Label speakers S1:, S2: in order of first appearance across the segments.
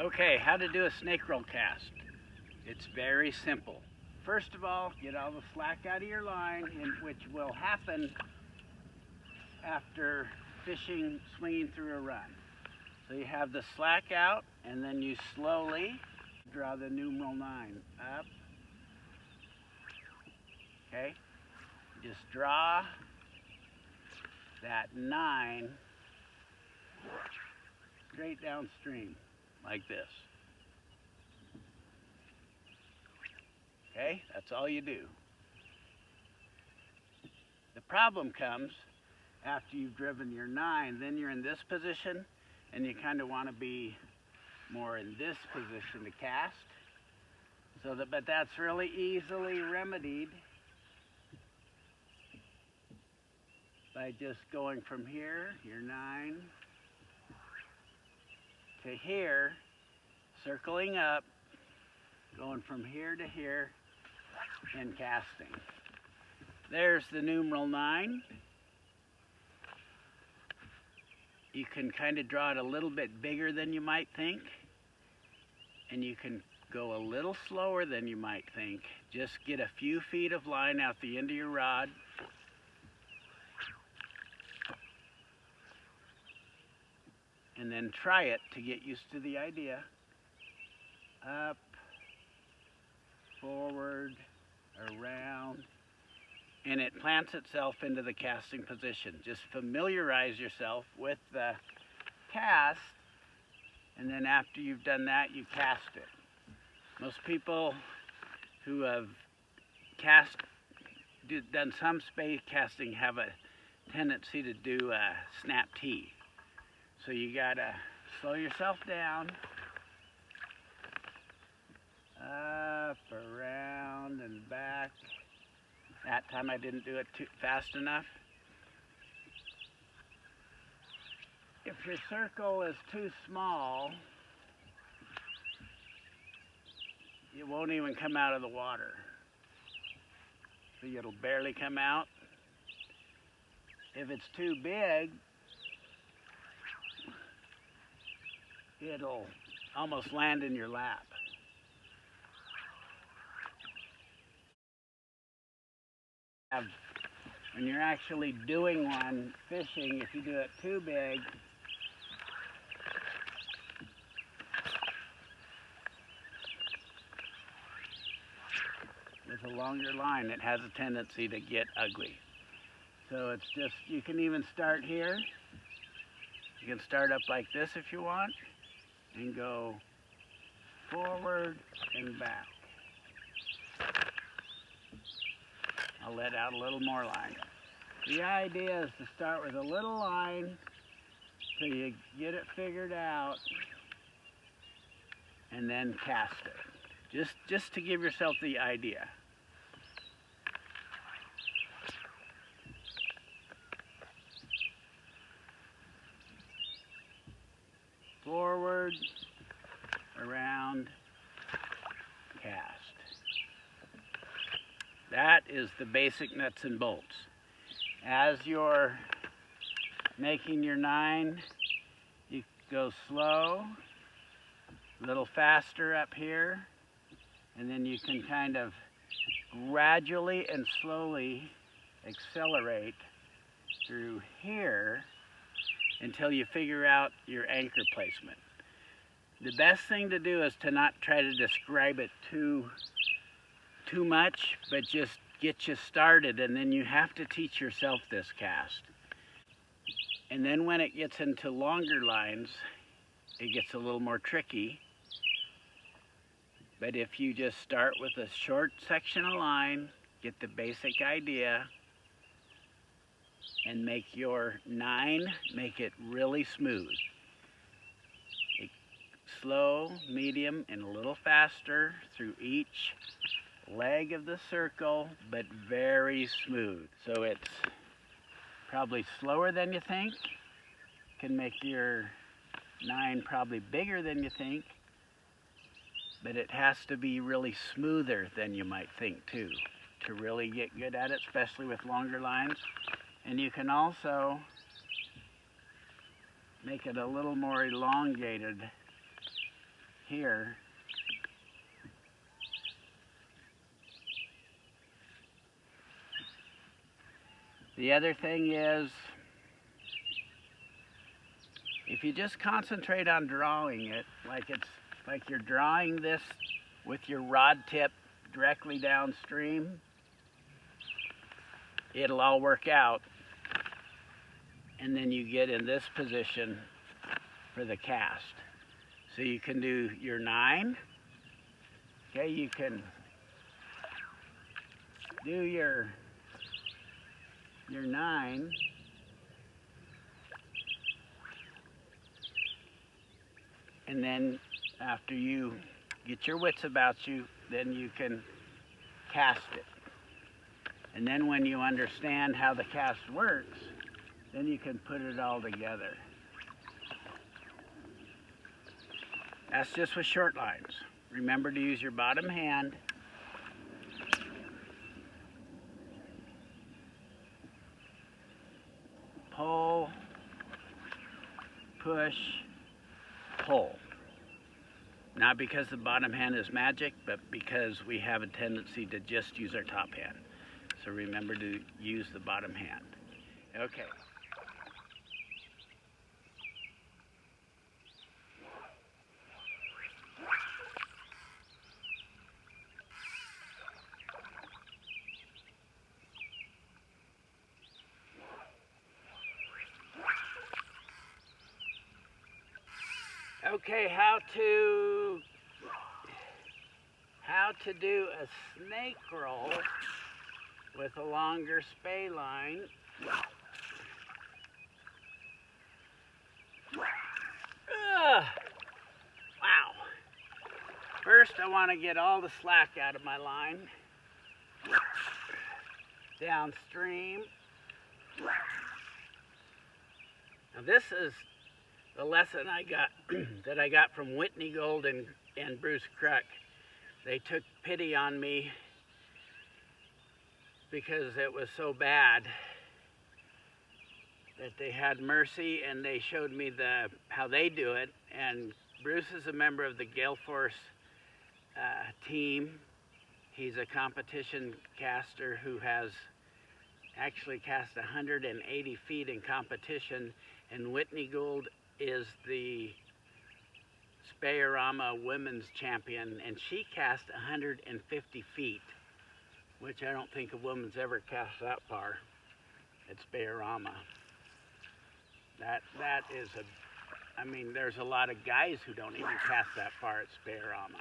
S1: Okay, how to do a snake roll cast. It's very simple. First of all, get all the slack out of your line, which will happen after fishing, swinging through a run. So you have the slack out, and then you slowly draw the numeral 9 up. Okay, just draw that 9 straight downstream like this. Okay, that's all you do. The problem comes after you've driven your 9, then you're in this position, and you kind of want to be more in this position to cast. But that's really easily remedied by just going from here, your 9, to here, circling up, going from here to here, and casting. There's the numeral 9. You can kind of draw it a little bit bigger than you might think, and you can go a little slower than you might think. Just get a few feet of line out the end of your rod. And then try it to get used to the idea. Up, forward, around, and it plants itself into the casting position. Just familiarize yourself with the cast, and then after you've done that, you cast it. Most people who have done some spey casting have a tendency to do a snap T. So you gotta slow yourself down, up, around, and back. That time I didn't do it too fast enough. If your circle is too small, it won't even come out of the water. So it'll barely come out. If it's too big, it'll almost land in your lap. When you're actually doing one fishing, if you do it too big, with a longer line, it has a tendency to get ugly. So it's just, you can even start here. You can start up like this if you want, and go forward and back. I'll let out a little more line. The idea is to start with a little line till you get it figured out, and then cast it. Just to give yourself the idea. Forward, around, cast. That is the basic nuts and bolts. As you're making your 9, you go slow, a little faster up here, and then you can kind of gradually and slowly accelerate through here until you figure out your anchor placement. The best thing to do is to not try to describe it too much, but just get you started, and then you have to teach yourself this cast. And then when it gets into longer lines, it gets a little more tricky. But if you just start with a short section of line, get the basic idea, and make your 9, make it really smooth. Slow, medium, and a little faster through each leg of the circle, but very smooth. So it's probably slower than you think. Can make your 9 probably bigger than you think, but it has to be really smoother than you might think too, to really get good at it, especially with longer lines. And you can also make it a little more elongated here. The other thing is, if you just concentrate on drawing it, like you're drawing this with your rod tip directly downstream, it'll all work out. And then you get in this position for the cast. So you can do your 9. Okay, you can do your 9. And then after you get your wits about you, then you can cast it. And then when you understand how the cast works, then you can put it all together. That's just with short lines. Remember to use your bottom hand. Pull, push, pull. Not because the bottom hand is magic, but because we have a tendency to just use our top hand. So remember to use the bottom hand. Okay. Okay, how to do a snake roll with a longer spey line. Wow. First, I want to get all the slack out of my line. Downstream. Now this is the lesson I got that I got from Whitney Gold and Bruce Cruck. They took pity on me because it was so bad that they had mercy, and they showed me how they do it. And Bruce is a member of the Gale Force team. He's a competition caster who has actually cast 180 feet in competition, and Whitney Gould is the Spey-O-Rama women's champion, and she cast 150 feet, which I don't think a woman's ever cast that far at Spey-O-Rama. That is I mean, there's a lot of guys who don't even cast that far at Spey-O-Rama.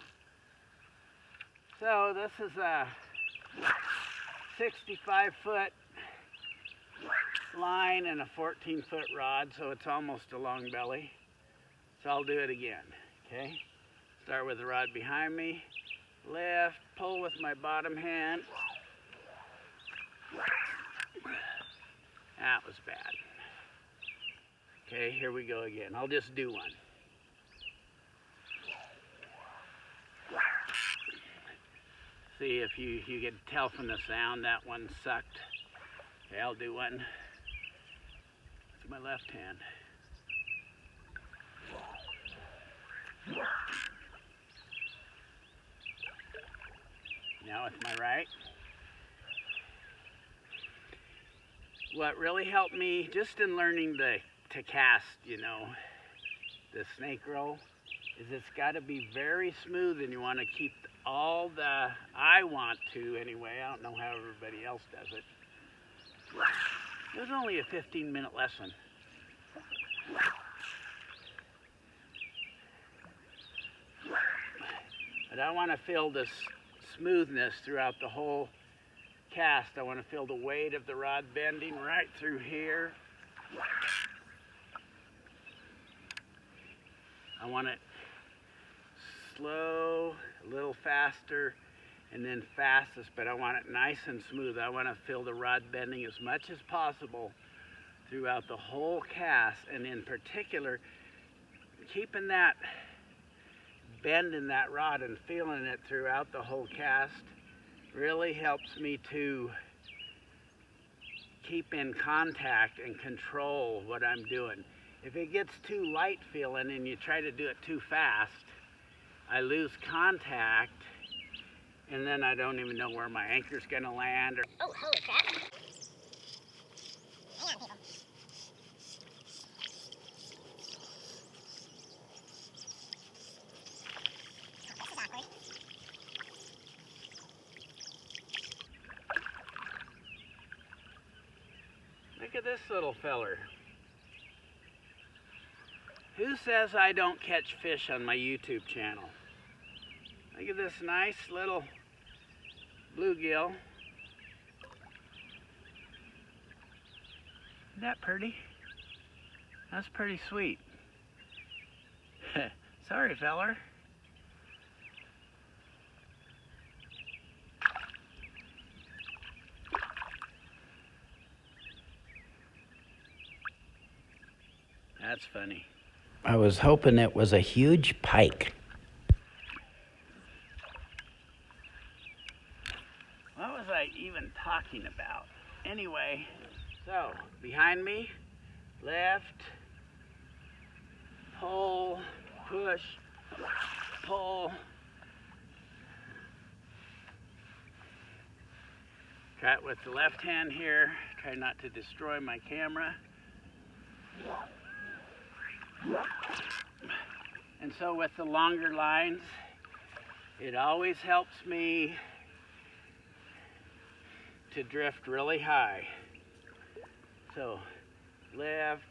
S1: So this is a 65-foot line and a 14-foot rod, so it's almost a long belly. So I'll do it again, okay? Start with the rod behind me, lift, pull with my bottom hand. That was bad. Okay, here we go again. I'll just do one. See if you can tell from the sound that one sucked. Okay, I'll do one. It's my left hand. Now with my right. What really helped me just in learning to cast, you know, the snake roll, is it's got to be very smooth, and you want to keep I want to anyway, I don't know how everybody else does it. It was only a 15-minute lesson. But I want to feel this smoothness throughout the whole cast. I want to feel the weight of the rod bending right through here. I want it slow, a little faster, and then fastest, but I want it nice and smooth. I want to feel the rod bending as much as possible throughout the whole cast, and in particular, keeping that bend in that rod and feeling it throughout the whole cast really helps me to keep in contact and control what I'm doing. If it gets too light feeling and you try to do it too fast, I lose contact, and then I don't even know where my anchor's gonna land.
S2: Oh, holy crap.
S1: Look at this little feller. Who says I don't catch fish on my YouTube channel? Look at this nice little bluegill. Isn't that pretty? That's pretty sweet. Sorry, feller. That's funny. I was hoping it was a huge pike. What was I even talking about? Anyway, so behind me, left, pull, push, pull. Try it with the left hand here. Try not to destroy my camera. And so with the longer lines, it always helps me to drift really high. So left,